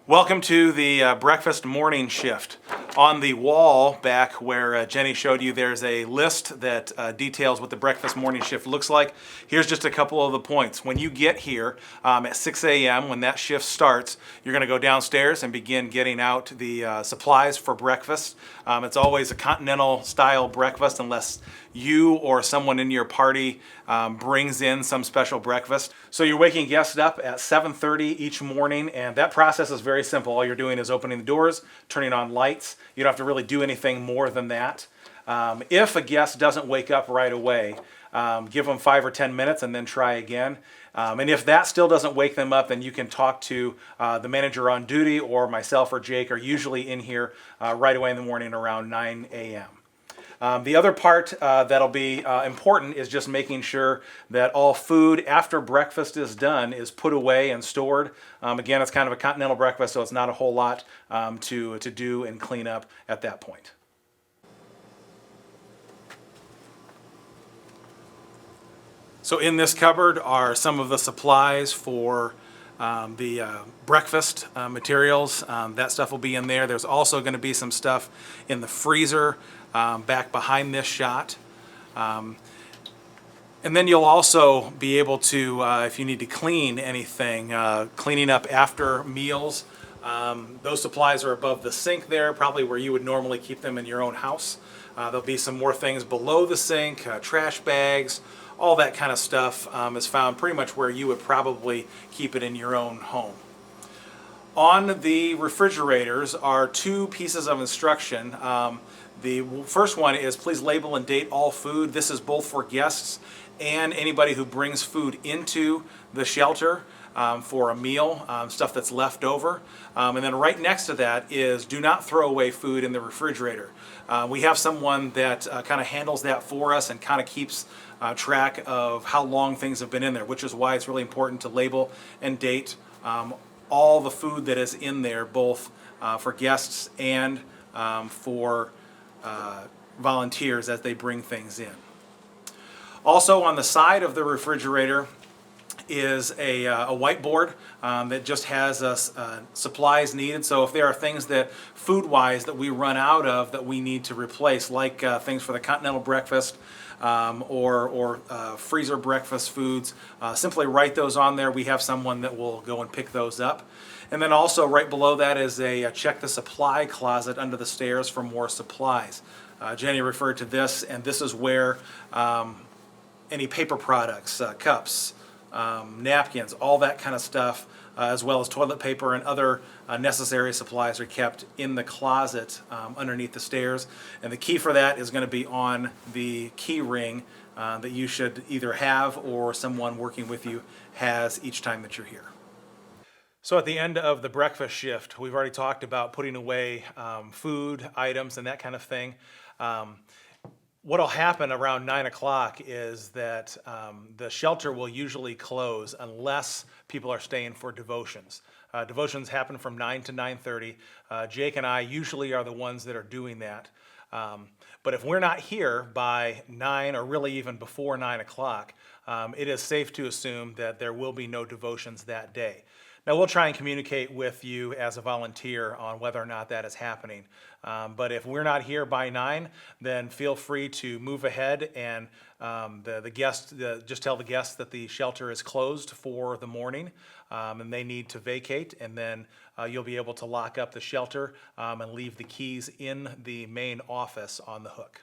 Welcome to the breakfast morning shift. On the wall back where Jenny showed you, there's a list that details what the breakfast morning shift looks like. Here's just a couple of the points. When you get here at 6 a.m., when that shift starts, you're going to go downstairs and begin getting out the supplies for breakfast. It's always a continental style breakfast unless you or someone in your party brings in some special breakfast. So you're waking guests up at 7:30 each morning, and that process is very simple. All you're doing is opening the doors, turning on lights. You don't have to really do anything more than that. If a guest doesn't wake up right away, give them 5 or 10 minutes and then try again. And if that still doesn't wake them up, then you can talk to the manager on duty, or myself or Jake are usually in here right away in the morning around 9 a.m. The other part that'll be important is just making sure that all food after breakfast is done is put away and stored. Again, it's kind of a continental breakfast, so it's not a whole lot to do and clean up at that point. So in this cupboard are some of the supplies for the breakfast materials. That stuff will be in there. There's also going to be some stuff in the freezer back behind this shot. And then you'll also be able to, if you need to clean anything, cleaning up after meals. Those supplies are above the sink there, probably where you would normally keep them in your own house. There'll be some more things below the sink, trash bags, all that kind of stuff is found pretty much where you would probably keep it in your own home. On the refrigerators are two pieces of instruction. The first one is please label and date all food. This is both for guests and anybody who brings food into the shelter for a meal, stuff that's left over. And then right next to that is do not throw away food in the refrigerator. We have someone that kind of handles that for us and kind of keeps track of how long things have been in there, which is why it's really important to label and date all the food that is in there, both for guests and for volunteers as they bring things in. Also on the side of the refrigerator is a whiteboard that just has supplies needed. So if there are things that food-wise that we run out of that we need to replace, like things for the continental breakfast or freezer breakfast foods, simply write those on there. We have someone that will go and pick those up. And then also right below that is a check the supply closet under the stairs for more supplies. Jenny referred to this, and this is where any paper products, cups, napkins, all that kind of stuff, as well as toilet paper and other necessary supplies are kept in the closet underneath the stairs. And the key for that is going to be on the key ring that you should either have or someone working with you has each time that you're here. So at the end of the breakfast shift, we've already talked about putting away food items and that kind of thing. What'll happen around 9 o'clock is that the shelter will usually close unless people are staying for devotions. Devotions happen from 9 to 9:30. Jake and I usually are the ones that are doing that. But if we're not here by 9 or really even before 9 o'clock, it is safe to assume that there will be no devotions that day. Now, we'll try and communicate with you as a volunteer on whether or not that is happening. But if we're not here by 9, then feel free to move ahead and just tell the guests that the shelter is closed for the morning and they need to vacate. And then you'll be able to lock up the shelter and leave the keys in the main office on the hook.